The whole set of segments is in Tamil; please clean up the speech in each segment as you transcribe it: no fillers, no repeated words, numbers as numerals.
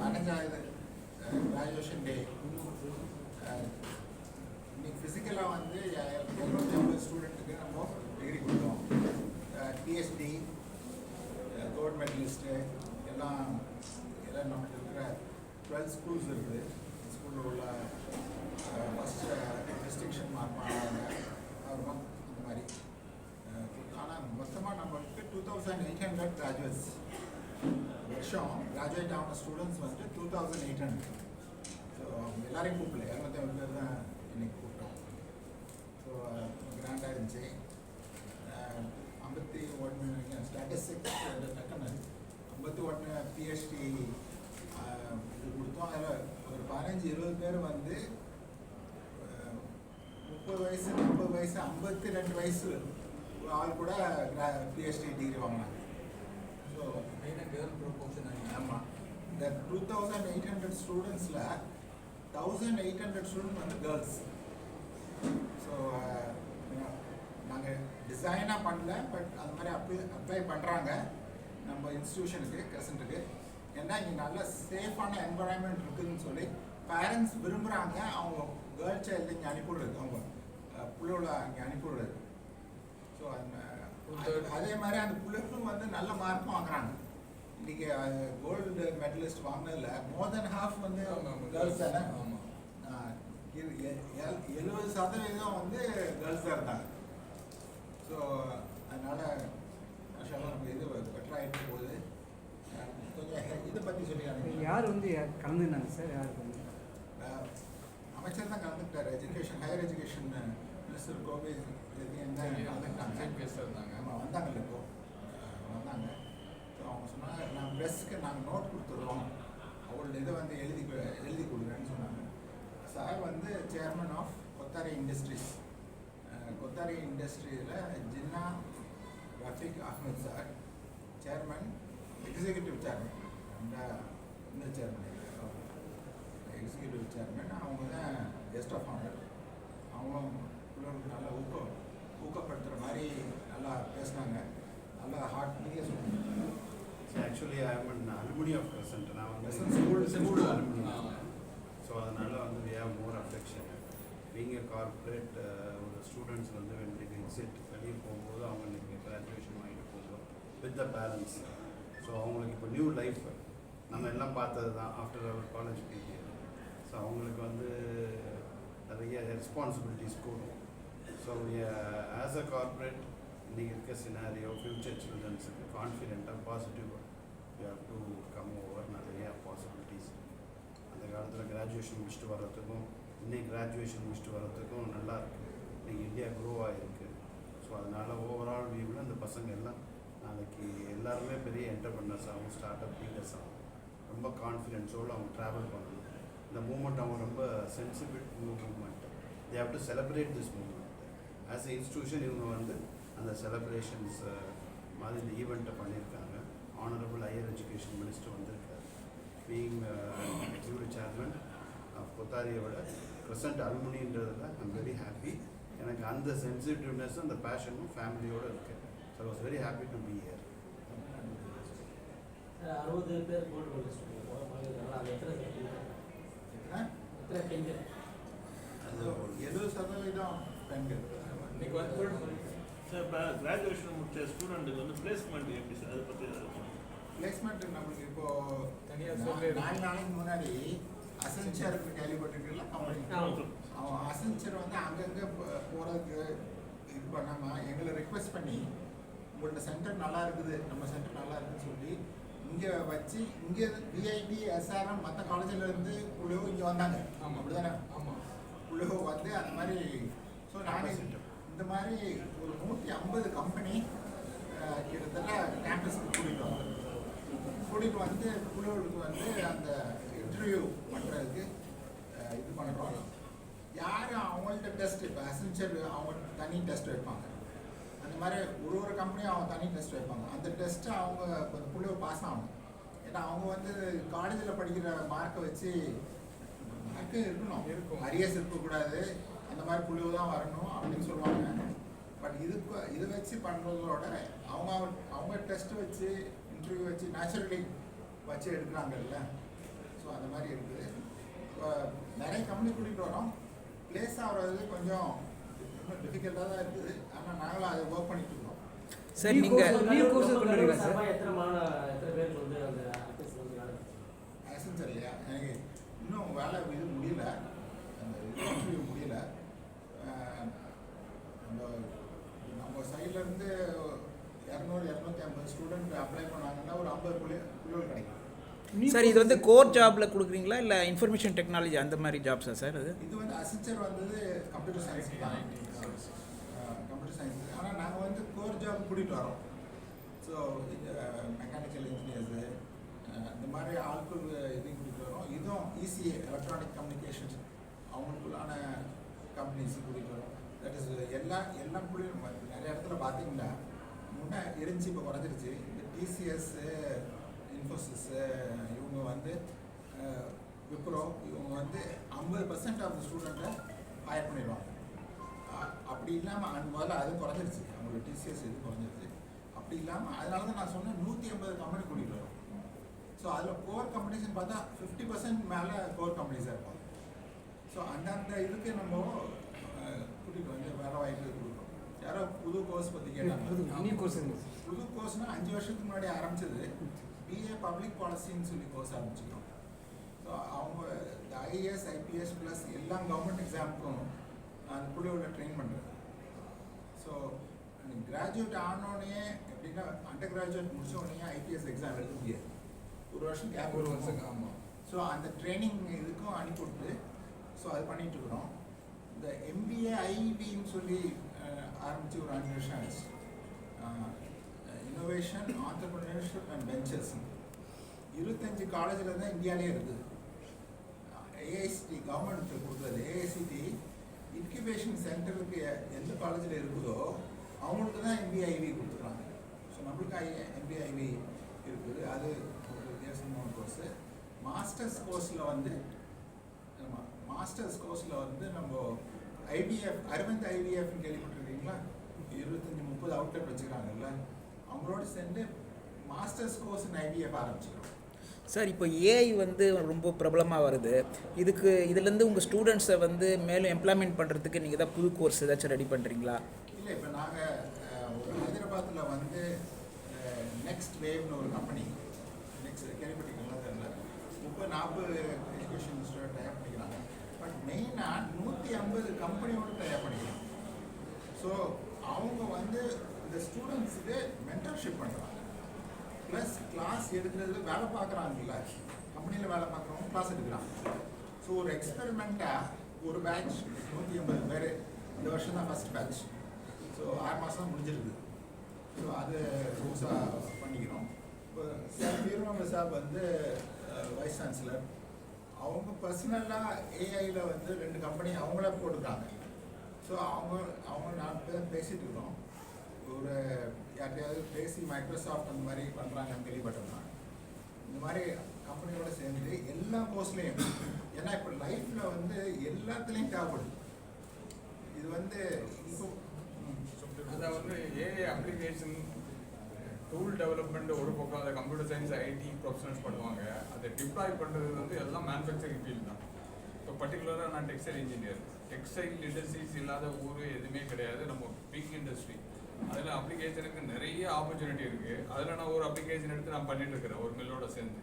பதினஞ்சாவது கிராஜுவேஷன் டே. இன்னைக்கு ஃபிசிக்கலாக வந்து 250 ஸ்டூடெண்ட்டுக்கு நம்ம டிகிரி கொடுத்தோம். பிஹெச்டி, கோல்டு மெடலிஸ்ட்டு எல்லாம் நமக்கு இருக்கிற 12 ஸ்கூல்ஸ் இருக்குது. ஸ்கூலில் உள்ள ஃபஸ்ட்டு டிஸ்டிங்ஷன் மார்க் பண்ணாங்க அப்புறம் இந்த மாதிரி. ஆனால் மொத்தமாக நம்மளுக்கு 2800 கிராஜுவேட்ஸ் வருஷம் கிராஜுவேட் ஆன ஸ்டூடெண்ட்ஸ் வந்து 2800. ஸோ அவங்க எல்லாரையும் கூப்பிடல, 250 பேர் தான் இன்னைக்கு கூப்பிட்டோம். ஸோ கிராண்டாக இருந்துச்சு. 51 ஸ்டாட்டிஸ்டிக்ஸ் டக்குன்னு 51 பிஹெச்டி இது கொடுத்தோம். அதில் ஒரு 15-20 பேர் வந்து 30 வயசு 40 வயசு 52 வயசு ஆள் கூட பிஹெச்டி டிகிரி வாங்கினாங்க. ஸோ ஆமாம், இந்த 2800 ஸ்டூடெண்ட்ஸில் 1800 ஸ்டூடெண்ட் வந்து கேர்ள்ஸ். ஸோ நாங்கள் டிசைனாக பண்ணல, பட் அது மாதிரி அப்ளை பண்ணுறாங்க நம்ம இன்ஸ்டியூஷனுக்கு கிரசண்ட்டுக்கு. ஏன்னா இங்கே நல்ல சேஃபான என்வரான்மெண்ட் இருக்குதுன்னு சொல்லி பேரண்ட்ஸ் விரும்புகிறாங்க. அவங்க கேர்ள் சைல்டு இங்கே அனுப்பிவிடுறது, அவங்க பிள்ளைகளை அங்கே அனுப்பிவிடுறது. ஸோ அதே மாதிரி அந்த பிள்ளைகளும் வந்து நல்ல மார்க் வாங்குறாங்க. இன்றைக்கி கோல்டு மெடலிஸ்ட் வாங்கினதில்ல மோர் தென் ஹாஃப் வந்து கேர்ள்ஸ் தானே. 70% வந்து கேர்ள்ஸ் தான் இருந்தாங்க. ஸோ அதனால் நம்ம இது பெட்டராகிட்டு போகுது. கொஞ்சம் இதை பற்றி சொல்லிடுறாங்க. யார் வந்து கலந்துருந்தாங்க சார்? யாருக்கு வந்து அமைச்சர் தான் கலந்துக்கிட்டார். Education, higher education minister Gopi கலந்துக்கிட்டாங்க. ஆமாம், வந்தாங்கல்ல இப்போ வந்தாங்க. ஸோ அவங்க சொன்னாங்க, நான் ப்ரெஸ்ஸுக்கு நாங்கள் நோட் கொடுத்துட்றோம், அவங்களோட இதை வந்து எழுதி கொடுக்குறேன்னு சொன்னாங்க. சார் வந்து chairman of Kothari industries. Kothari இண்டஸ்ட்ரியில் Jinnah Rafiq Ahmed sir chairman, executive chairman, இந்த சேர்மன் எக்ஸிக்யூட்டிவ் சேர்மன். அவங்க தான் கெஸ்ட் ஆஃப் ஆனர். அவங்களும் பிள்ளைங்களுக்கு நல்லா ஊக்கப்படுத்துகிற மாதிரி நல்லா பேசினாங்க. நல்லா ஹார்ட் நீங்கள் சொல்லுங்கள். Actually I am an alumni of Crescent. நான் வந்து ஸ்கூல் அலுமினி. ஸோ அதனால் வந்து வி ஹேவ் மோர் அஃபெக்ஷன். நீங்கள் கார்பரேட் ஒரு ஸ்டூடெண்ட்ஸ் வந்து வெண்டிக்கு எக்ஸிட் வெளியே போகும்போது அவங்க இன்றைக்கி கிராஜுவேஷன் வாங்கிட்டு போகும்போது வித் த பேரண்ட்ஸ். ஸோ அவங்களுக்கு இப்போ நியூ லைஃப் நம்ம எல்லாம் பார்த்தது தான் after our college period. So அவங்களுக்கு வந்து நிறைய ரெஸ்பான்சிபிலிட்டிஸ் கூடும். ஸோ ஆஸ் அ கார்பரேட் இன்றைக்கி இருக்க சினாரியோ ஃப்யூச்சர் சில்ட்ரன்ஸுக்கு கான்ஃபிடென்ட்டாக பாசிட்டிவாக you have to come over. நிறைய பாசிபிலிட்டிஸ் அந்த காலத்தில் கிராஜுவேஷன் முடிச்சுட்டு வர்றதுக்கும் இன்றைக்கி கிராஜுவேஷன் முடிச்சுட்டு வர்றதுக்கும் நல்லா இருக்குது. இன்றைக்கி இந்தியா க்ரோ ஆகிருக்கு. ஸோ அதனால் ஓவரால் வியூவில் அந்த பசங்க எல்லாம் நாளைக்கு எல்லாருமே பெரிய என்டர்பிரினர்ஸ் ஆகும், ஸ்டார்ட் அப் லீடர்ஸ் ஆகும். ரொம்ப கான்ஃபிடென்ஸோடு அவங்க ட்ராவல் பண்ணணும். இந்த மூமெண்ட் அவங்க ரொம்ப sensible moment. They have to celebrate this moment. As a institution இவங்க வந்து அந்த செலிப்ரேஷன்ஸ் மாதிரி இந்த ஈவெண்ட்டை பண்ணியிருக்காங்க. ஆனரபிள் ஹையர் எஜுகேஷன் மினிஸ்டர் வந்திருக்காரு. பீயிங் எக்ஸிக்யூட்டிவ் சேர்மன் ஆஃப் கொத்தாரியோட ப்ரெசன்ட் அலுமினின்றதில் ஐம் வெரி ஹாப்பி. எனக்கு அந்த சென்சிட்டிவ்னஸ் அந்த பேஷனும் ஃபேமிலியோடு இருக்குது. So I was very happy to be here. 60 பேர் கோல்டு மெடலிஸ்ட். அது 70% பெண்கள். இன்னைக்கு வந்து சார் இப்போ கிராஜுவேஷன் முடிச்ச ஸ்டூடெண்ட்டுக்கு வந்து பிளேஸ்மெண்ட் எப்படி சார்? அதை பற்றி பிளேஸ்மெண்ட் நம்மளுக்கு இப்போது தனியாக சொல்லி 4 நாளைக்கு முன்னாடி அசென்ச்சருக்கு கேள்விப்பட்டிருக்கீங்களா கம்பெனி? அவன் அசென்ச்சர் வந்து அங்கங்கே போகிறதுக்கு இது பண்ணாமல் எங்களை ரெக்வெஸ்ட் பண்ணி உங்களோட சென்டர் நல்லா இருக்குது, நம்ம சென்டர் நல்லா இருக்குதுன்னு சொல்லி இங்கே வச்சு இங்கே விஐடி எஸ்ஆர்எம் மற்ற காலேஜிலேருந்து குழுவோ இங்கே வந்தாங்க. ஆமாம், அப்படி தானே? ஆமாம், குழுவோ வந்து அந்த மாதிரி. ஸோ நாங்கள் இந்த மாதிரி ஒரு 150 கம்பெனி கிட்டத்தட்ட கேம்பஸுக்கு கூட்டிகிட்டு வந்து குழுவுக்கு வந்து அந்த இன்டர்வியூ பண்ணுறதுக்கு இது பண்ணுறோம். யாரும் அவங்கள்ட்ட டெஸ்ட், இப்போ அசென்ச்சர் அவங்க தனி டெஸ்ட் வைப்பாங்க. அந்த மாதிரி ஒரு கம்பெனியும் அவங்க தனி டெஸ்ட் வைப்பாங்க. அந்த டெஸ்ட்டை அவங்க இப்போ குழுவை பாஸ் ஆகணும். ஏன்னா அவங்க வந்து காலேஜில் படிக்கிற மார்க்கை வச்சு மார்க்கு இருக்கணும், அரியர்ஸ் இருக்கக்கூடாது, அந்த மாதிரி குழு தான் வரணும் அப்படின்னு சொல்லுவாங்க. பட் இது வச்சு பண்ணுறதோட அவங்க டெஸ்ட் வச்சு இன்டர்வியூ வச்சு நேச்சுரலி வச்சு எடுக்கிறாங்கல்ல. ஸோ அந்த மாதிரி இருக்குது. நிறைய கம்பெனி கூட்டிகிட்டு வரோம். பிளேஸ் ஆகிறது கொஞ்சம் இன்னும் டிஃபிகல்ட்டாக தான் இருக்குது. ஆனால் நாங்களும் அதை ஒர்க் பண்ணிட்டு இருக்கோம். சார் நீங்கள் கோர்ஸ் பண்ணுறீங்களா சார்? எத்தனை பேருக்கு வந்து அந்த ஆர்டிஸ்ட் வந்து வேலை அசன்சர் இல்லையா, எனக்கு இன்னும் வேலை இது முடியல, அந்த இன்டர்வியூ முடியல. நம்ம சைட்லேருந்து 200-250 ஸ்டூடெண்ட் அப்ளை பண்ணாங்கன்னா ஒரு 50 புள்ளிகள் கிடைக்கும். சார் இது வந்து கோர் ஜாப்ல கொடுக்குறீங்களா இல்லை இன்ஃபர்மேஷன் டெக்னாலஜி அந்த மாதிரி ஜாப்ஸா சார் அது? இது வந்து அசன்சர் வந்தது கம்ப்யூட்டர் சயின்ஸ் தான், கம்ப்யூட்டர் சயின்ஸ். ஆனால் நாங்கள் வந்து கோர் ஜாப் கூட்டிகிட்டு வரோம். ஸோ இது மெக்கானிக்கல் இன்ஜினியர்ஸு இந்த மாதிரி ஆட்கள் இது கூட்டிகிட்டு வரோம். இதுவும் இசிஏ எலக்ட்ரானிக் கம்யூனிகேஷன்ஸ் அவங்களுக்குள்ளான கம்பெனிஸ் கூட்டிகிட்டு வரோம். தட் இஸ் எல்லா புள்ளியும் நிறைய இடத்துல பார்த்தீங்கன்னா முன்னே இருந்துச்சு, இப்போ குறைஞ்சிருச்சு. இந்த டிசிஎஸ்ஸு, இன்ஃபோசிஸ்ஸு இவங்க வந்து விப்ரோ இவங்க வந்து 50% ஆஃப் த ஸ்டூடெண்ட்டை ஹையர் பண்ணிடுவாங்க. அப்படி இல்லாமல் முதல்ல அது குறைஞ்சிருச்சு, அவங்களோட டிசிஎஸ் இது குறைஞ்சிருச்சு. அப்படி இல்லாமல் அதனால தான் நான் சொன்னேன் 150 கம்பெனி கூட்டிகிட்டு வரோம். ஸோ அதில் கோர் கம்பெனிஸ்ன்னு பார்த்தா 50% மேலே கோர் கம்பெனிஸாக இருப்பாங்க. ஸோ அந்தந்த இதுக்கு நம்ம கூட்டிகிட்டு வந்து வேலை வாய்ப்பு கொடுக்குறோம். யாரோ புது கோர்ஸ் பற்றி கேட்டாங்க. புது கோர்ஸ்னால் 5 வருஷத்துக்கு முன்னாடி ஆரம்பிச்சது பிஏ பப்ளிக் பாலிசின்னு சொல்லி கோர்ஸ் ஆரம்பிச்சுக்கிறோம். ஸோ அவங்க இந்த ஐஏஎஸ், ஐபிஎஸ் ப்ளஸ் எல்லா கவர்மெண்ட் எக்ஸாமுக்கும் அந்த புள்ளியோட ட்ரெயின் பண்ணுறது. ஸோ கிராஜுவேட் ஆனோடனே எப்படின்னா அண்டர் கிராஜுவேட் முடிச்சோடனே ஐபிஎஸ் எக்ஸாம் எழுத முடியாது, ஒரு வருஷம் கேப். ஒரு வருஷம். ஆமாம். ஸோ அந்த ட்ரைனிங் இதுக்கும் அனுப்பிவிட்டு ஸோ அது பண்ணிகிட்டு இருக்கிறோம். இந்த எம்பிஏ ஐபின்னு சொல்லி ஆரம்பித்து ஒரு 5 வருஷம் ஆச்சு. இன்னோவேஷன், ஆண்டர்பிரினர்ஷிப் அண்ட் வெஞ்சர்ஸ் 25 காலேஜில் தான் இந்தியாவிலே இருக்குது. ஏஐசிடி கவர்மெண்ட் கொடுக்குறது. ஏஐசிடி இன்குபேஷன் சென்டருக்கு எந்த காலேஜில் இருக்குதோ அவங்களுக்கு தான் எம்பிஐவி கொடுத்துருக்காங்க. ஸோ நம்மளுக்கு எம்பிஐவி இருக்குது. அது ஒரு வித்தியாசமான கோர்ஸு. மாஸ்டர்ஸ் கோர்ஸில் வந்து நம்ம ஐடிஎஃப், அரவிந்த் ஐடிஎஃப்னு கேள்விப்பட்டிருக்கீங்களா? 25-30 அவுட்லெட் வச்சுக்கிறாங்கல்ல, அவங்களோட சேர்ந்து மாஸ்டர்ஸ் கோர்ஸ் இன் ஐடிஎஃப் ஆரம்பிச்சுக்கிறோம். சார் இப்போ ஏஐ வந்து ரொம்ப பிரபலமாக வருது. இதுலேருந்து உங்கள் ஸ்டூடெண்ட்ஸை வந்து மேலும் எம்ப்ளாய்மெண்ட் பண்ணுறதுக்கு நீங்கள் தான் புது கோர்ஸ் ஏதாச்சும் ரெடி பண்ணுறீங்களா? இல்லை, இப்போ நாங்கள் ஒரு ஹைதராபாத்தில் வந்து நெக்ஸ்ட் வேவ்னு ஒரு கம்பெனி, நெக்ஸ்ட் கேள்விப்பட்டிருக்கீங்களா தெரியல, 30-40 எஜுகேஷன் இன்ஸ்டியூட் தயார் பண்ணிக்கிறாங்க. பட் மெயினாக 150 கம்பெனியோடு தயார் பண்ணிக்கிறாங்க. ஸோ அவங்க வந்து இந்த ஸ்டூடெண்ட்ஸுக்கு மென்டர்ஷிப் பண்ணுறாங்க. ப்ளஸ் கிளாஸ் எடுக்கிறது, வேலை பார்க்குறாங்கல்ல, கம்பெனியில் வேலை பார்க்குறவங்க கிளாஸ் எடுக்கிறாங்க. ஸோ ஒரு எக்ஸ்பெரிமெண்ட்டாக ஒரு பேட்ச் 150 பேர் இந்த வருஷம் தான் ஃபஸ்ட் பேட்ச். ஸோ 6 மாதம் தான் முடிஞ்சிருக்கு. ஸோ அது புதுசாக பண்ணிக்கிறோம். இப்போ சார் வீரமங்க சார் வந்து வைஸ் சான்சலர், அவங்க பர்சனலாக ஏஐயில் வந்து 2 கம்பெனி அவங்களே போட்டுருக்காங்க. ஸோ அவங்க 4 பேர் பேசிகிட்டு இருக்கிறோம். ஒரு யார்கிட்டையாவது பேசி மைக்ரோசாஃப்ட் அந்த மாதிரி பண்ணுறாங்கன்னு கேள்விப்பட்டோம்னா இந்த மாதிரி கம்பெனியோட சேர்ந்து எல்லா கோர்ஸ்லேயும், ஏன்னா இப்போ லைஃப்பில் வந்து எல்லாத்துலேயும் தேவைப்படுது. இது வந்து இப்போ அதை வந்து ஏஐ அப்ளிகேஷன் டூல் டெவலப்மெண்ட் ஒரு பக்கம், அதை கம்ப்யூட்டர் சயின்ஸ், ஐடி ப்ரொஃபஷனல்ஸ் பண்ணுவாங்க. அதை டிப்ளாய் பண்ணுறது வந்து எல்லாம் மேனுஃபேக்சரிங் ஃபீல்டு தான். இப்போ பர்டிகுலராக நான் டெக்ஸ்டைல் இன்ஜினியர். டெக்ஸ்டைல் இண்டஸ்ட்ரீஸ் இல்லாத ஊர் எதுவுமே கிடையாது. நம்ம பிக் இண்டஸ்ட்ரி, அதில் அப்ளிகேஷனுக்கு நிறைய ஆப்பர்ச்சுனிட்டி இருக்குது. அதில் நான் ஒரு அப்ளிகேஷன் எடுத்து நான் பண்ணிட்டு இருக்கிறேன் ஒரு மில்லோட சேர்ந்து.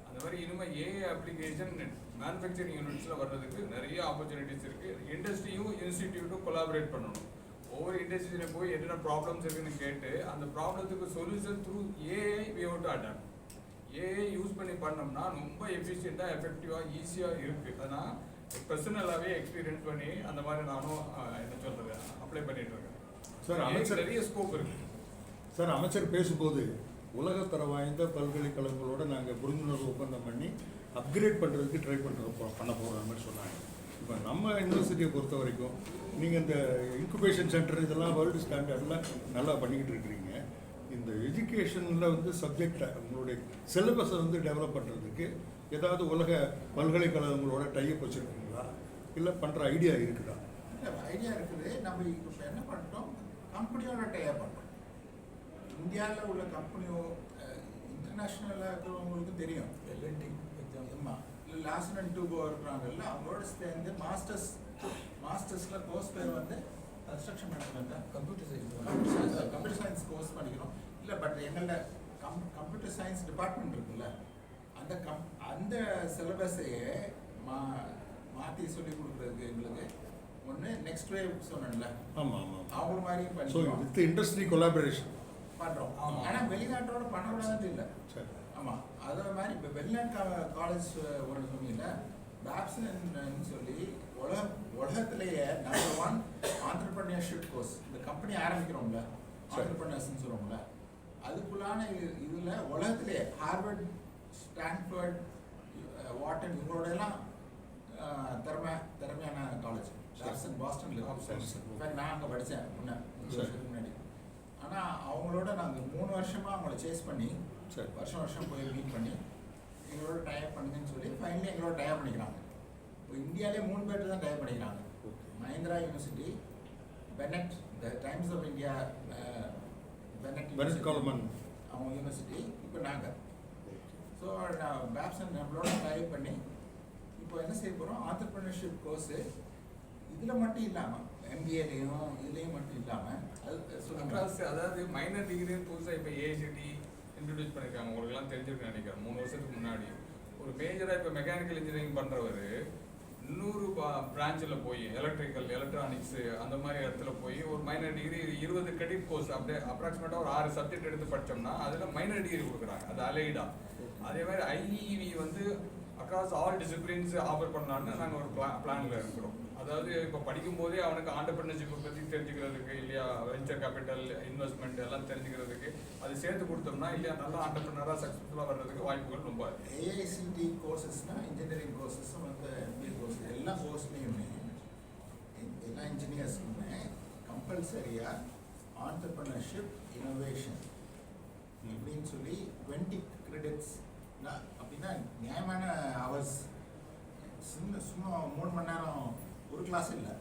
அந்த மாதிரி இனிமேல் ஏஐ அப்ளிகேஷன் மேனுஃபேக்சரிங் யூனிட்ஸில் வர்றதுக்கு நிறைய ஆப்பர்ச்சுனிட்டிஸ் இருக்குது. இண்டஸ்ட்ரியும் இன்ஸ்டிடியூட்டும் கொலாபரேட் பண்ணணும். ஒவ்வொரு இண்டஸ்ட்ரியில் போய் என்னென்ன ப்ராப்ளம்ஸ் இருக்குன்னு கேட்டு அந்த ப்ராப்ளத்துக்கு solution through AI we have to adapt. AI use பண்ணி பண்ணோம்னா ரொம்ப எஃபிஷியண்ட்டாக, எஃபெக்டிவாக, ஈஸியாக இருக்குது. அதனால் பர்சனலாகவே எக்ஸ்பீரியன்ஸ் பண்ணி அந்த மாதிரி நானும் என்ன சொல்கிறது அப்ளை பண்ணிட்டு இருக்கேன். சார் அமைச்சர் நிறைய ஸ்கோப் இருக்குது. சார் அமைச்சர் பேசும்போது உலகத்தர வாய்ந்த பல்கலைக்கழகங்களோட நாங்கள் புரிந்துணர்வு ஒப்பந்தம் பண்ணி அப்கிரேட் பண்ணுறதுக்கு ட்ரை பண்ண போகிற மாதிரி சொன்னாங்க. இப்போ நம்ம யூனிவர்சிட்டியை பொறுத்த வரைக்கும் நீங்கள் இந்த இன்குபேஷன் சென்டர் இதெல்லாம் வேர்ல்டு ஸ்டாண்டர்டில் நல்லா பண்ணிக்கிட்டு இருக்கிறீங்க. இந்த எஜுகேஷனில் வந்து சப்ஜெக்டை உங்களுடைய சிலபஸை வந்து டெவலப் பண்ணுறதுக்கு ஏதாவது உலக பல்கலைக்கழகங்களோட டைப் வச்சுருக்கீங்களா, இல்லை பண்ணுற ஐடியா இருக்குதா? இல்லை, ஐடியா இருக்குது. நம்ம இப்போ என்ன பண்ணிட்டோம், கம்பெனியோட டைப் பண்ணுறோம். இந்தியாவில் உள்ள கம்பெனியோ இன்டர்நேஷ்னலாக இருக்கிறவங்களுக்கும் தெரியும். L&T exam. ஆமாம், லாஸ்ட் அண்ட் டூ இருக்கிறாங்கல்ல அவங்களோட சேர்ந்து மாஸ்டர்ஸில் கோர்ஸ் பேர் வந்து கன்ஸ்ட்ரக்ஷன் மேனேஜ்மெண்ட் தான். கம்ப்யூட்டர் சயின்ஸ் கோர்ஸ் படிக்கிறோம். இல்லை பட் எங்களோட கம்ப்யூட்டர் சயின்ஸ் டிபார்ட்மெண்ட் இருக்குல்ல, அந்த சிலபஸையே மாற்றி சொல்லி கொடுக்குறதுக்கு எங்களுக்கு ஒன்று நெக்ஸ்ட் வேவ் சொன்னேன்ல, ஆமாம் ஆமாம். அவங்க மாதிரியும் ஸோ பண்ணிக்கிறோம் வித் இண்டஸ்ட்ரி கொலாபரேஷன் பண்ணுறோம். ஆனால் வெளிநாட்டோட பண்ணக்கூடாதுன்னு இல்லை. சரி. ஆமாம், அதே மாதிரி இப்போ வெளிநாட்டு காலேஜ் ஒன்று சொன்னீங்கல்ல, பேப்சன் சொல்லி உலகத்திலேயே நம்பர் 1 ஆண்டர்பிரினியர்ஷிப் கோர்ஸ். இந்த கம்பெனி ஆரம்பிக்கிறோம்ல, ஆண்டர்பிரினர்ஸ்ன்னு சொல்கிறோம்ல, அதுக்குள்ளான இதில் உலகத்திலேயே ஹார்வர்ட், ஸ்டான்ஃபர்ட், வாட்டன் இவங்களோட எல்லாம் திறமையான காலேஜ். பேப்சன் பாஸ்டன்ல இன்ஃபேக்ட் நான் அங்கே படித்தேன் முன்னாடி. ஆனால் அவங்களோட நாங்கள் 3 வருஷமாக அவங்கள சேஸ் பண்ணி வருஷம் போய் மீட் பண்ணி எங்களோட டைப் பண்ணுங்கன்னு சொல்லி ஃபைனலி எங்களோட டைப் பண்ணிக்கிறாங்க. இப்போ இந்தியாவிலே 3 பேர் தான் டைப் பண்ணிக்கிறாங்க. Mahindra university, Bennett, the Times of India, Bennett Coleman அவங்க யூனிவர்சிட்டி, இப்போ நாங்கள். ஸோ பேப்சன் நம்மளோட டைப் பண்ணி இப்போ என்ன செய்ய போகிறோம், ஆண்டர்பிரினர்ஷிப் கோர்ஸு இதில் மட்டும் இல்லாமல் MBAலையும் இதுலேயும் மட்டும் இல்லாமல் அது சொல்லுங்கள். அதாவது மைனர் டிகிரி புதுசாக இப்போ ஏஐசிடி இன்ட்ரடியூஸ் பண்ணியிருக்காங்க. உங்களுக்குலாம் தெரிஞ்சிருக்குன்னு நினைக்கிறேன். 3 வருஷத்துக்கு முன்னாடி ஒரு மேஜராக இப்போ மெக்கானிக்கல் இன்ஜினியரிங் பண்ணுறவர் இன்னொரு பிரான்ச்சில் போய் எலக்ட்ரானிக்ஸு அந்த மாதிரி இடத்துல போய் ஒரு மைனர் டிகிரி 20 கிரெடிட் கோர்ஸ் அப்படியே அப்ராக்சிமேட்டாக ஒரு 6 சப்ஜெக்ட் எடுத்து படித்தோம்னா அதில் மைனர் டிகிரி கொடுக்குறாங்க. அது அலைடா. அதே மாதிரி IEV வந்து அக்ராஸ் ஆல் டிசிப்ளின்ஸ் ஆஃபர் பண்ணலான்னு நாங்கள் ஒரு பிளானில் இருக்கிறோம். அதாவது இப்போ படிக்கும்போதே அவனுக்கு ஆண்டர்பிரினர்ஷிப்பை பற்றி தெரிஞ்சுக்கிறதுக்கு, இல்லையா வெஞ்சர் கேபிட்டல் இன்வெஸ்ட்மெண்ட் எல்லாம் தெரிஞ்சுக்கிறதுக்கு அது சேர்த்து கொடுத்தோம்னா இல்லையா நல்லா ஆண்டர்பிரினராக சக்ஸஸ்ஃபுல்லாக வர்றதுக்கு வாய்ப்புகள் ரொம்ப. AICT கோர்சஸ்னால் இன்ஜினியரிங் கோர்சஸும் வந்து MBA கோர்ஸ் எல்லா கோர்ஸ்லேயுமே எல்லா இன்ஜினியர்ஸுக்குமே கம்பல்சரியாக ஆண்டர்பிரினர்ஷிப் இனோவேஷன் இப்படின்னு சொல்லி 20 கிரெடிட்ஸ் அப்படின்னா நியாயமான ஹவர்ஸ். சும்மா 3 மணி நேரம் ஒரு கிளாஸ் இல்லை,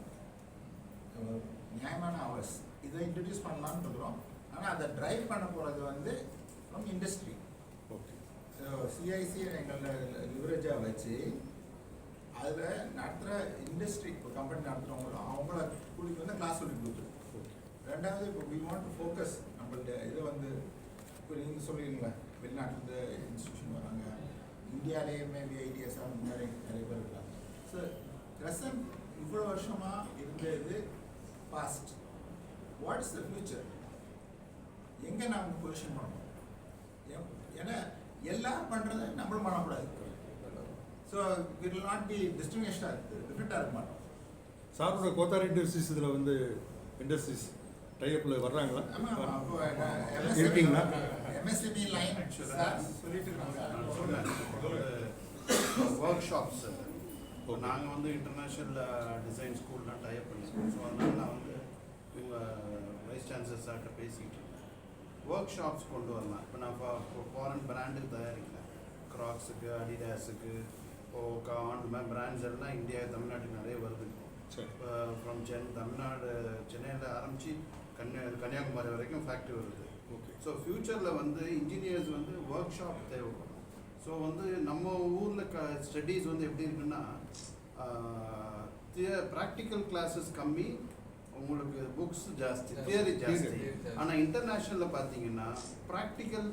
நியாயமான ஹவர்ஸ். இதை இன்ட்ரடியூஸ் பண்ணலான்னு இருக்கிறோம். ஆனால் அதை ட்ரைவ் பண்ண போகிறது வந்து from industry. Okay. So CIC எங்களை லிவரேஜாக வச்சு அதில் நடத்துகிற இண்டஸ்ட்ரி, இப்போ கம்பெனி நடத்துகிறவங்கள அவங்கள கூட்டிகிட்டு வந்து கிளாஸ் சொல்லி கொடுக்குது. ரெண்டாவது இப்போ வி வாண்ட் டு ஃபோக்கஸ் நம்மள்ட்ட இதை வந்து இப்போ நீங்கள் சொல்லிடுங்களேன், வெளிநாட்டிலேருந்து இன்ஸ்டியூஷன் வராங்க, இந்தியாவிலேயே மேபி ஐடியாஸ் அந்த மாதிரி நிறைய பேர் இருக்காங்க. ஸோ ப்ரெசன்ட் இவ்வளோ வருஷமாக இருந்தது பாஸ்ட். What's the future? எங்கே நாம் பொசிஷன் பண்ணணும்? ஏன்னா எல்லாரும் பண்ணுறதை நம்மளும் பண்ணக்கூடாது. So it will not be டிஸ்டிங்விஷ்டாக இருக்குது, டிஃப்ரெண்ட்டாக இருக்க மாட்டோம். சாரோட கோத்தார் இண்டஸ்ட்ரீஸ் இதில் வந்து இண்டஸ்ட்ரீஸ் டைப்பில் வர்றாங்களா? இருக்கீங்களா? MSME லைன் சொல்லிட்டு இருக்காங்க. ஒர்க் ஷாப்ஸ் இப்போ நாங்கள் வந்து இன்டர்நேஷ்னல் டிசைன் ஸ்கூல்லாம் டைப் பண்ணியிருக்கோம். ஸோ அதனால் நான் வந்து இவங்க வைஸ் சான்சலர் சார்கிட்ட பேசிக்கிட்டு இருக்கேன். ஒர்க் ஷாப்ஸ் கொண்டு வரலாம். இப்போ நான் ஃபாரின் பிராண்டுக்கு தயாரிக்கிறேன். க்ராக்ஸுக்கு, அடிடாஸுக்கு, ஓகா, அந்த மாதிரி பிராண்ட்ஸ் எல்லாம் இந்தியா தமிழ்நாட்டுக்கு நிறைய வருது. இப்போ ஃப்ரம் தமிழ்நாடு சென்னையில் ஆரம்பித்து கன்னியாகுமரி வரைக்கும் ஃபேக்ட்ரி வருது. ஓகே. ஸோ ஃப்யூச்சரில் வந்து இன்ஜினியர்ஸ் வந்து ஒர்க் ஷாப் தேவைப்படும். ஸோ வந்து நம்ம ஊரில் ஸ்டடீஸ் வந்து எப்படி இருக்குன்னா ப்ராக்டிக்கல் கிளாஸஸ் கம்மி, உங்களுக்கு புக்ஸ் ஜாஸ்தி, தியரி ஜாஸ்தி. ஆனால் இன்டர்நேஷ்னலில் பார்த்தீங்கன்னா ப்ராக்டிக்கல்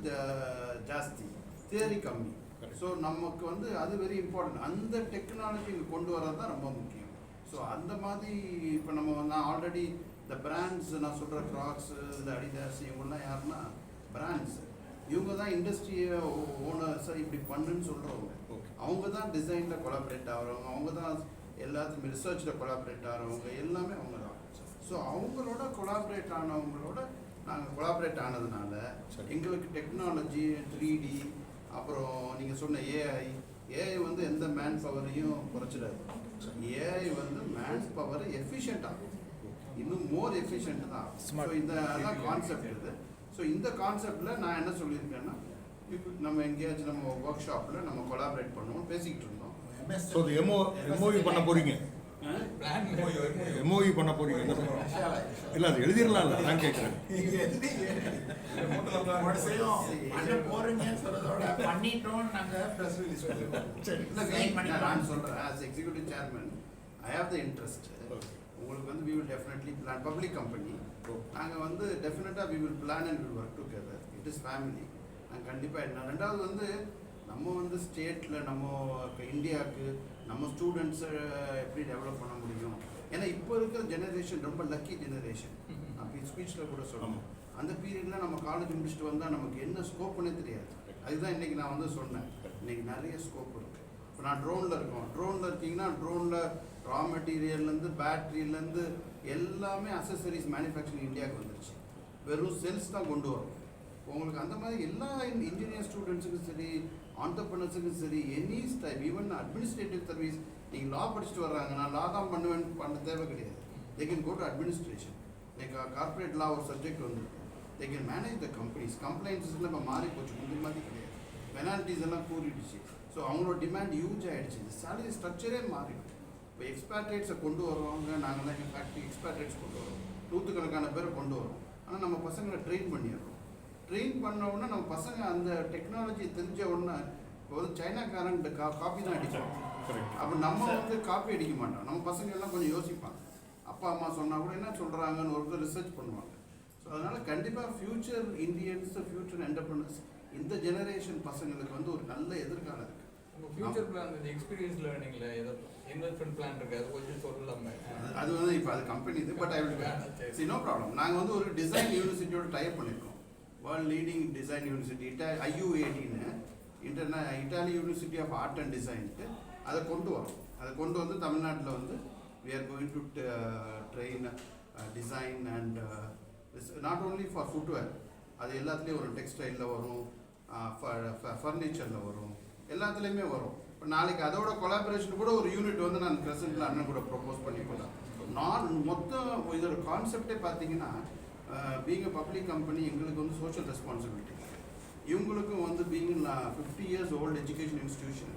ஜாஸ்தி, தியரி கம்மி. ஸோ நமக்கு வந்து அது வெரி இம்பார்ட்டன்ட். அந்த டெக்னாலஜி இங்கே கொண்டு வரது தான் ரொம்ப முக்கியம். ஸோ அந்த மாதிரி இப்போ நான் ஆல்ரெடி இந்த பிராண்ட்ஸ் நான் சொல்கிற க்ராக்ஸு, இந்த அடிடாஸ், இவங்கெல்லாம் யாருன்னா பிராண்ட்ஸ். இவங்க தான் இண்டஸ்ட்ரியை ஓனர்ஸாக இப்படி பண்ணுன்னு சொல்கிறவங்க. அவங்க தான் டிசைனில் கொலாபரேட் ஆகிறவங்க, அவங்க தான் எல்லாத்துக்கும் ரிசர்ச்சில் கொலாபரேட் ஆகிறவங்க, எல்லாமே அவங்க தான். ஸோ அவங்களோட கொலாபரேட் ஆனவங்களோட நாங்கள் கொலாபரேட் ஆனதுனால எங்களுக்கு டெக்னாலஜி, 3D, அப்புறம் நீங்கள் சொன்ன ஏஐ வந்து எந்த மேன் பவரையும் குறைச்சிடாது. ஏஐ வந்து மேன் பவரை எஃபிஷியண்ட்டாகும், இன்னும் மோர் எஃபிஷியன்ட் தான். ஸோ இந்த கான்செப்ட் இது. ஸோ இந்த கான்செப்டில் நான் என்ன சொல்லியிருக்கேன்னா, நம்ம எங்கேயாச்சும் நம்ம ஒர்க் ஷாப்பில் நம்ம கொலாபரேட் பண்ணுவோம் பேசிக்கிட்டு இருந்தோம். ஸோ அது MOU பண்ண போகிறீங்க? பிளான் எம்ஓஇ பண்ண போறீங்க என்ன சொல்றீங்க? இல்லை அது எழுதிடலாம்ல நான் கேட்குறேன். போறீங்கன்னு சொல்றதோட பண்ணிட்டோம் நாங்க ப்ரெஸ் ரிலீஸ் நான் சொல்றேன் as executive chairman I have the interest. உங்களுக்கு வந்து we will definitely plan public company. நாங்க வந்து டெஃபினட்டாக we will plan and we will work together. It is family. நாங்கள் கண்டிப்பாக என்ன ரெண்டாவது வந்து நம்ம வந்து ஸ்டேட்டில் நம்ம இந்தியாவுக்கு நம்ம ஸ்டூடெண்ட்ஸை எப்படி டெவலப் பண்ண முடியும். ஏன்னா இப்போ இருக்கிற ஜெனரேஷன் ரொம்ப லக்கி ஜெனரேஷன். அப்படி ஸ்பீச்சில் கூட சொல்லணும். அந்த பீரியடில் நம்ம காலேஜ் முடிச்சுட்டு வந்தால் நமக்கு என்ன ஸ்கோப்புன்னே தெரியாது. அதுதான் இன்றைக்கி நான் வந்து சொன்னேன். இன்றைக்கி நிறைய ஸ்கோப் இருக்குது. இப்போ நான் ட்ரோனில் இருக்கோம். ட்ரோனில் இருக்கீங்கன்னா ட்ரோனில் ரா மெட்டீரியல்லேருந்து பேட்ரியிலேருந்து எல்லாமே அசசரிஸ் மேனுஃபேக்சரிங் இந்தியாவுக்கு வந்துருச்சு. வெறும் செல்ஸ் தான் கொண்டு வரும். உங்களுக்கு அந்த மாதிரி எல்லா இன்ஜினியர் ஸ்டூடெண்ட்ஸுக்கும் சரி, ஆண்டர்பிரினர்ஸுக்கும் சரி, any type even administrative service நீங்கள் லா படிச்சுட்டு வர்றாங்க, நான் லா தான் பண்ண தேவை கிடையாது. They can go to administration. Like corporate law ஒரு சப்ஜெக்ட் வந்துருக்கு. They can manage the companies. கம்ப்ளைண்ட்ஸ்லாம் இப்போ மாறி போச்சு, முந்தி மாதிரி கிடையாது. பெனால்ட்டிஸ் எல்லாம் கூறிடுச்சு. ஸோ அவங்களோட டிமாண்ட் யூஜ் ஆகிடுச்சு. சேலரி ஸ்ட்ரக்சரே மாறிடும். இப்போ எக்ஸ்பேட்ரேட்ஸை கொண்டு வருவாங்க. நாங்கள்லாம் எங்கள் ஃபேக்ட்ரி எக்ஸ்பேட்ரேட்ஸ் கொண்டு வரோம். நூற்றுக்கணக்கான பேரை கொண்டு வரோம். ஆனால் நம்ம பசங்களை ட்ரெயின் பண்ணிடுறோம். ட்ரெயின் பண்ண உடனே நம்ம பசங்க அந்த டெக்னாலஜி தெரிஞ்ச உடனே இப்போ வந்து சைனாக்காரன்ட்டு காப்பி தான் அடிக்கிறோம். அப்போ நம்ம வந்து காப்பி அடிக்க மாட்டோம். நம்ம பசங்க எல்லாம் கொஞ்சம் யோசிப்பாங்க. அப்பா அம்மா சொன்னால் கூட என்ன சொல்கிறாங்கன்னு ஒரு ரிசர்ச் பண்ணுவாங்க. ஸோ அதனால் கண்டிப்பாக ஃப்யூச்சர் இந்தியன்ஸ், ஃப்யூச்சர் என்டர்பிரினர்ஸ், இந்த ஜெனரேஷன் பசங்களுக்கு வந்து ஒரு நல்ல எதிர்காலம் இருக்குது. உங்கள் ஃபியூச்சர் பிளான் இந்த எக்ஸ்பீரியன்ஸ் லேர்னிங்கில் ஏதோ இன்வெஸ்ட்மெண்ட் பிளான் இருக்குது, அது கொஞ்சம் சொல்லலாமே. அது வந்து இப்போ அது கம்பெனி இது. But I will see no problem. நாங்கள் வந்து ஒரு டிசைன் யூனிவர்சிட்டியோட டைப் பண்ணியிருக்கோம். வேர்ல்ட் லீடிங் டிசைன் யூனிவர்சிட்டி IUADன்னு Italy university of art and டிசைன்ட்டு அதை கொண்டு வரோம். அதை கொண்டு வந்து தமிழ்நாட்டில் வந்து we are going to train design and not only for footwear. அது எல்லாத்துலேயும் வரும். டெக்ஸ்டைலில் வரும், ஃபர்னிச்சரில் வரும், எல்லாத்துலேயுமே வரும். இப்போ நாளைக்கு அதோட கொலாபரேஷன் கூட ஒரு யூனிட் வந்து நான் ப்ரெசென்ட்டில் அண்ணன் கூட ப்ரொப்போஸ் பண்ணிக்கலாம். மொத்தம் இதோட கான்செப்டே பார்த்தீங்கன்னா பீங் அ பப்ளிக் கம்பெனி எங்களுக்கு வந்து சோஷியல் ரெஸ்பான்சிபிலிட்டி. இவங்களுக்கும் வந்து being 50 years old education institution,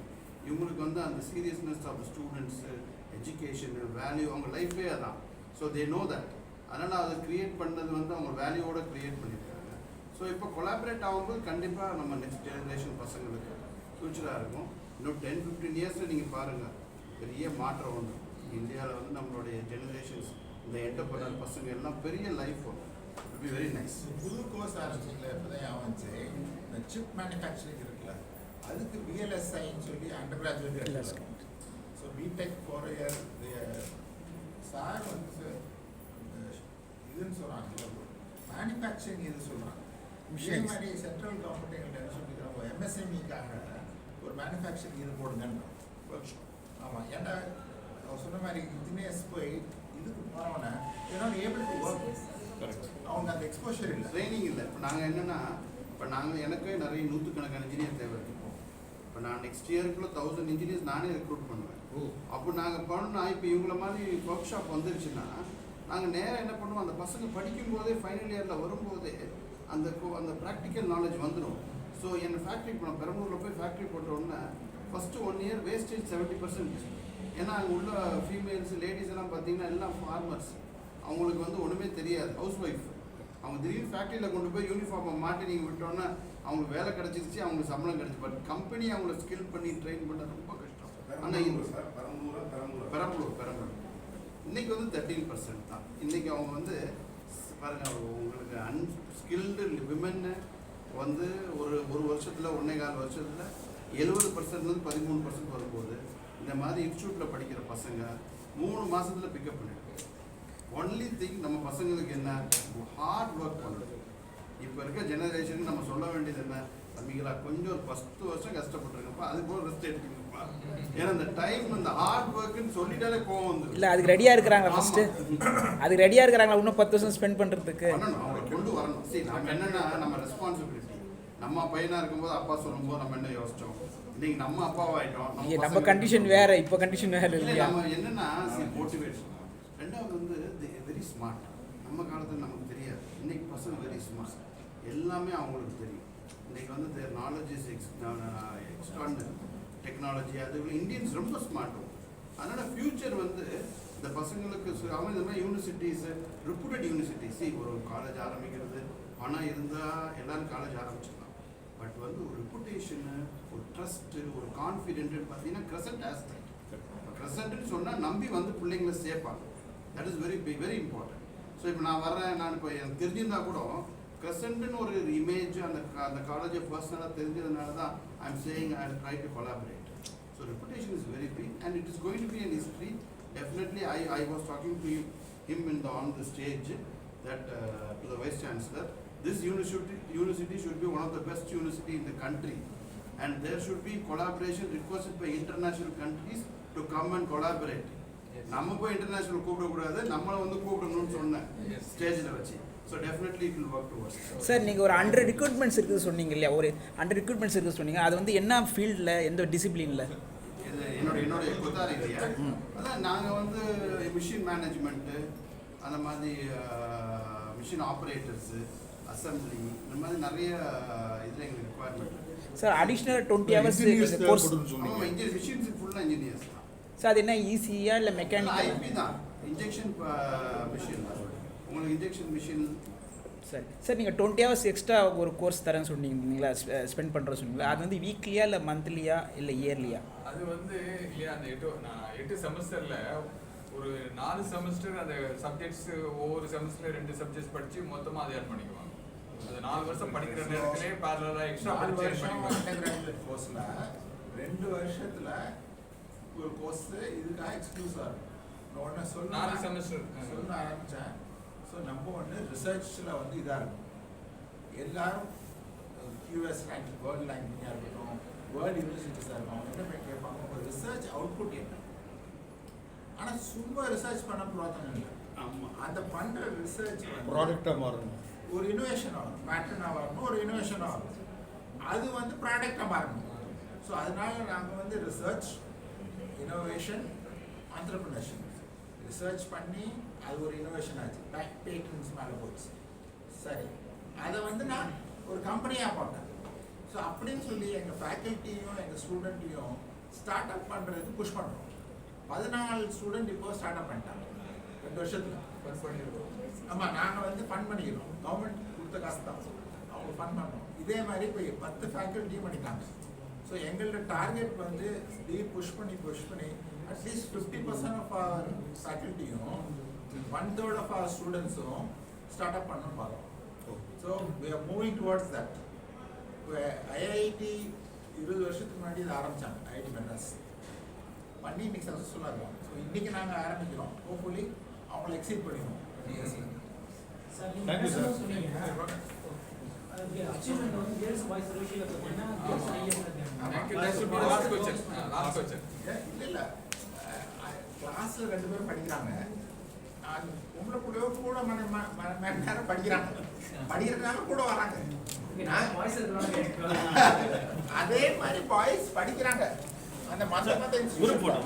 இவங்களுக்கு வந்து அந்த சீரியஸ்னஸ் ஆஃப் ஸ்டூடெண்ட்ஸு, எஜுகேஷனு, வேல்யூ, அவங்க லைஃபே அதான். So they know that. அதனால் அதை க்ரியேட் பண்ணது வந்து அவங்க வேல்யூவோடு க்ரியேட் பண்ணியிருக்காங்க. ஸோ இப்போ கொலாபரேட் ஆகும்போது கண்டிப்பாக நம்ம நெக்ஸ்ட் ஜெனரேஷன் பசங்களுக்கு ஃப்யூச்சராக இருக்கும். இன்னும் 10-15 yearsல நீங்கள் பாருங்கள் பெரிய மாற்றம் வந்து இந்தியாவில் வந்து நம்மளுடைய ஜெனரேஷன்ஸ், இந்த என்டர்பிரனர் பசங்க எல்லாம் பெரிய லைஃப் வரும். It be very nice. புது கோர்ஸ் ஆரம்பிச்சிங்களா? இப்போ தான் ஆரம்பிச்சு இந்த சிப் மேனுஃபேக்சரிங் இருக்குல்ல, அதுக்கு BLSIன்னு சொல்லி undergraduate. So BTech 4 year sir வந்து இதுன்னு சொல்கிறாங்க, மேனுஃபேக்சரிங் இது சொல்கிறாங்க. இதே மாதிரி சென்ட்ரல் கவர்மெண்ட் எங்கள்கிட்ட என்ன சொல்லிக்கிறாங்க, MSMEக்காக ஒரு மேனுஃபேக்சரிங் இது போடுங்கன்னு. ஆமாம், ஏன்னா அவர் சொன்ன மாதிரி இன்ஜினியர்ஸ் போய் இதுக்கு போனோன்னே ஏபிள் டு ஒர்க். அவங்க அந்த எக்ஸ்போஷர் இல்லை, ட்ரைனிங் இல்லை. இப்போ நாங்கள் என்னென்னா, இப்போ நாங்கள் எனக்கு நிறைய நூற்றுக்கணக்கான இன்ஜினியர் தேவை இருக்கும். இப்போ நான் நெக்ஸ்ட் இயருக்குள்ள 1000 இன்ஜினியர்ஸ் நானே ரெக்ரூட் பண்ணுவேன். அப்போ நாங்கள் பண்ணால் இப்போ இவங்கள மாதிரி ஒர்க் ஷாப் வந்துருச்சுன்னா நாங்கள் நேராக என்ன பண்ணுவோம், அந்த பசங்க படிக்கும்போதே ஃபைனல் இயரில் வரும்போதே அந்த ப்ராக்டிக்கல் நாலேஜ் வந்துடும். ஸோ என் ஃபேக்ட்ரி இப்போ நான் பெரம்பலூரில் போய் ஃபேக்ட்ரி போட்ட உடனே ஃபஸ்ட்டு 1 year வேஸ்டேஜ் 70%. ஏன்னா அங்கே உள்ள ஃபீமேல்ஸ், லேடிஸ் எல்லாம் பார்த்தீங்கன்னா எல்லாம் ஃபார்மர்ஸ். அவங்களுக்கு வந்து ஒன்றுமே தெரியாது, ஹவுஸ் ஒய்ஃப். அவங்க திடீர்னு ஃபேக்ட்ரியில் கொண்டு போய் யூனிஃபார்மை மாட்டி நீங்கள் விட்டோன்னா அவங்களுக்கு வேலை கிடச்சிருச்சு, அவங்களுக்கு சம்பளம் கிடச்சி. பட் கம்பெனி அவங்கள ஸ்கில் பண்ணி ட்ரெயின் பண்ண ரொம்ப கஷ்டம். ஆனால் பெரம்பலூர் இன்றைக்கி வந்து 13% தான். இன்றைக்கி அவங்க வந்து பாருங்கள், உங்களுக்கு அன்ஸ்கில்டு விமென்னு வந்து ஒரு வருஷத்தில் 1.25 வருஷத்தில் 70%லேருந்து 13% வரும்போது இந்த மாதிரி இன்ஸ்டியூட்டில் படிக்கிற பசங்க 3 மாதத்தில் பிக்கப் பண்ணிடுது. ஒன்லி திங் நம்ம பசங்களுக்கு என்ன, ஹார்ட் ஒர்க் பண்ணுறது. இப்போ இருக்க ஜெனரேஷனுக்கு நம்ம சொல்ல வேண்டியது என்ன, தம்பிங்களா கொஞ்சம் ஒரு 10 வருஷம் கஷ்டப்பட்டுருங்கப்பா, அது போல் ரெஸ்ட் எடுத்துக்கணும்ப்பா. ஏன்னா இந்த டைம் இந்த ஹார்ட் ஒர்க்குன்னு சொல்லிட்டாலே கோவம் வந்து இல்லை, அதுக்கு ரெடியாக இருக்கிறாங்க ஃபஸ்ட்டு. அதுக்கு ரெடியாக இருக்கிறாங்களா இன்னும் 10 வருஷம் ஸ்பெண்ட் பண்ணுறதுக்கு? பண்ணணும், அவங்க கொண்டு வரணும். சரி, நம்ம என்னென்னா நம்ம ரெஸ்பான்சிபிலிட்டி. நம்ம பையனாக இருக்கும்போது அப்பா சொல்லும்போது நம்ம என்ன யோசித்தோம், இன்னைக்கு நம்ம அப்பாவாயிட்டோம். நம்ம கண்டிஷன் வேறு, இப்போ கண்டிஷன் வேறு இல்லையா? நம்ம என்னென்னா மோட்டிவேஷன். ரெண்டாவது வந்து வெரி ஸ்மார்ட். நம்ம காலத்தில் நமக்கு தெரியாது, இன்னைக்கு பசங்க வெரி ஸ்மார்ட். எல்லாமே அவங்களுக்கு தெரியும். இன்றைக்கி வந்து தேர் நாலேஜ் இஸ் எக்ஸ்ட்ரான்னு டெக்னாலஜி. அது இந்தியன்ஸ் ரொம்ப ஸ்மார்ட். அதனால் ஃப்யூச்சர் வந்து இந்த பசங்களுக்கு அவங்க இந்த மாதிரி யூனிவர்சிட்டிஸ் ரெப்யூட்டட் யூனிவர்சிட்டிஸ் ஒரு காலேஜ் ஆரம்பிக்கிறது பணம் இருந்தால் எல்லாரும் காலேஜ் ஆரம்பிச்சிடலாம். பட் வந்து ஒரு ரெப்புடேஷனு, ஒரு ட்ரஸ்ட்டு, ஒரு கான்ஃபிடென்ட்னு பார்த்தீங்கன்னா கிரசன்ட் ஆஸ்பெக்ட். கிரசன்ட்னு சொன்னால் நம்பி வந்து பிள்ளைங்களை சேர்ப்பாங்க. That is very important. So இப்போ நான் வர்றேன், நான் இப்போ எனக்கு தெரிஞ்சிருந்தா கூட கிரசன்ட்னு ஒரு இமேஜ் அந்த காலேஜை பர்சனலாக தெரிஞ்சதுனால தான் I'm saying I try to collaborate. So reputation is very big and it is going to be an history. Definitely, I was talking to him on the stage that to the Vice Chancellor, this university should be one of the best university in the country, and there should be collaboration requested by international countries to come and collaborate. நம்ம போய் இன்டர்நேஷனல் கூப்பிடக்கூடாது, நம்மளை வந்து கூப்பிடணும்னு சொன்னேன் ஸ்டேஜில் வச்சு. So definitely it will work towards. Sir நீங்கள் ஒரு 100 ரெக்ரூட்மெண்ட்ஸ் இருக்குது சொன்னீங்க இல்லையா, ஒரு 100 ரெக்ரூட்மெண்ட்ஸ் இருக்குது சொன்னீங்க, அது வந்து என்ன ஃபீல்டில், எந்த டிசிப்ளினில்? என்னுடைய கொத்தாரி இல்லையா, அதான் நாங்கள் வந்து மிஷின் மேனேஜ்மெண்ட்டு, அந்த மாதிரி மிஷின் ஆப்ரேட்டர்ஸு, அசம்பிளி, இந்த மாதிரி நிறைய இதில் எங்களுக்கு requirement. Sir additional 20 hours course. ஆமாம், இன்ஜினியர் மிஷின்ஸுக்கு ஃபுல்லாக இன்ஜினியர்ஸ் தான். சார் அது என்ன ஈஸியா இல்லை மெக்கானிக்கல்? ஐபி தான், இன்ஜெக்ஷன் மிஷின் தான். உங்களுக்கு இன்ஜெக்ஷன் மிஷின். சார் சார் நீங்கள் 20 ஹவர்ஸ் எக்ஸ்ட்ரா ஒரு கோர்ஸ் தரேன்னு சொன்னீங்களா, ஸ்பெண்ட் பண்ணுறேன்னு சொன்னீங்களா, அது வந்து வீக்லியா இல்லை மந்த்லியா இல்லை இயர்லியா? அது வந்து இல்லையா, அந்த 8 செமஸ்டரில் ஒரு 4 செமஸ்டர் அந்த சப்ஜெக்ட்ஸ், ஒவ்வொரு செமஸ்டரில் 2 சப்ஜெக்ட்ஸ் படித்து மொத்தமாக அதை ஏர்ன் பண்ணிக்குவாங்க. அது 4 வருஷம் படிக்கிற நேரத்திலே பேரலாக எக்ஸ்ட்ரா படிச்சு ஏர்ன் பண்ணிக்குவாங்க. கோர்ஸில் 2 வருஷத்தில் ஒரு கோர்ஸ் இதுக்காக எக்ஸ்க்ளூசிவாக இருக்கும். நான் ஒன்று 4 செமஸ்டர் சொல்ல ஆரம்பித்தேன். ஸோ நம்ம ஒன்று ரிசர்ச்சில் வந்து இதாக இருக்கும். எல்லாரும் QS ரேங்க், வேர்ல்டு ரேங்கிங்காக இருக்கட்டும், வேர்ல்டு யூனிவர்சிட்டிஸாக இருக்கும், அவங்க என்ன போய் கேட்பாங்க, ஒரு ரிசர்ச் அவுட்புட் என்ன. ஆனால் சும்மா ரிசர்ச் பண்ண புரோத்தனம் இல்லை. ஆமாம், அந்த பண்ணுற ரிசர்ச் ப்ராடக்டாக மாறணும், ஒரு இனோவேஷன் ஆகும், பேட்டர்னாக வரணும், ஒரு இனோவேஷன் ஆகும், அது வந்து ப்ராடக்டாக மாறணும். ஸோ அதனால நாங்கள் வந்து ரிசர்ச், இனோவேஷன், ஆண்டர்பிரினர்ஷிப், ரிசர்ச் பண்ணி அது ஒரு இனோவேஷன் ஆச்சு, பேட்டன்ஸ் மேலே போச்சு. சரி, அதை வந்து நான் ஒரு கம்பெனியாக பார்த்தேன். ஸோ அப்படின்னு சொல்லி எங்கள் ஃபேக்கல்ட்டியும் எங்கள் ஸ்டூடெண்ட்டையும் ஸ்டார்ட் அப் பண்ணுறதுக்கு புஷ் பண்ணுறோம். 14 ஸ்டூடெண்ட் இப்போ ஸ்டார்ட் அப் பண்ணிட்டாங்க 2 வருஷத்தில். ஆமாம், நாங்கள் வந்து ஃபண்ட் பண்ணிக்கிறோம், கவர்மெண்ட் கொடுத்த காசு தான் அவங்க ஃபண்ட் பண்ணோம். இதே மாதிரி இப்போ 10 ஃபேக்கல்ட்டியும் பண்ணிட்டாங்க. ஸோ எங்களோட டார்கெட் வந்து புஷ் பண்ணி அட்லீஸ்ட் 50% ஆஃப் அவர் ஃபேக்கல்ட்டியும் 1/3 ஆஃப் அவர் ஸ்டூடெண்ட்ஸும் ஸ்டார்ட் அப் பண்ணணும்னு பார்க்குறோம். So we are moving towards that. இப்போ IIT 20 வருஷத்துக்கு முன்னாடி இதை ஆரம்பித்தாங்க, IIT மெட்ராஸ் பண்ணி இன்னைக்கு சக்ஸஸ்ஃபுல்லாக இருக்கும். ஸோ இன்றைக்கி நாங்கள் ஆரம்பிக்கிறோம், ஹோப்ஃபுல்லி அவங்கள எக்ஸீட் பண்ணிடுவோம். Thank you sir. அச்சீவ்மெண்ட் வந்து கேர்ள்ஸ் பாய்ஸ் ரேஷியோல பார்த்தீங்கன்னா கேர்ள்ஸ் லாஸ்ட் क्वेश्चन இல்லை கிளாஸில் 2 பேரும் படிக்கிறாங்க, உங்களை கூட மணி நேரம் படிக்கிறதுனால கூட வராங்க. பாய்ஸ் அதே மாதிரி பாய்ஸ் படிக்கிறாங்க. அந்த மற்ற ஒரு போட்டோ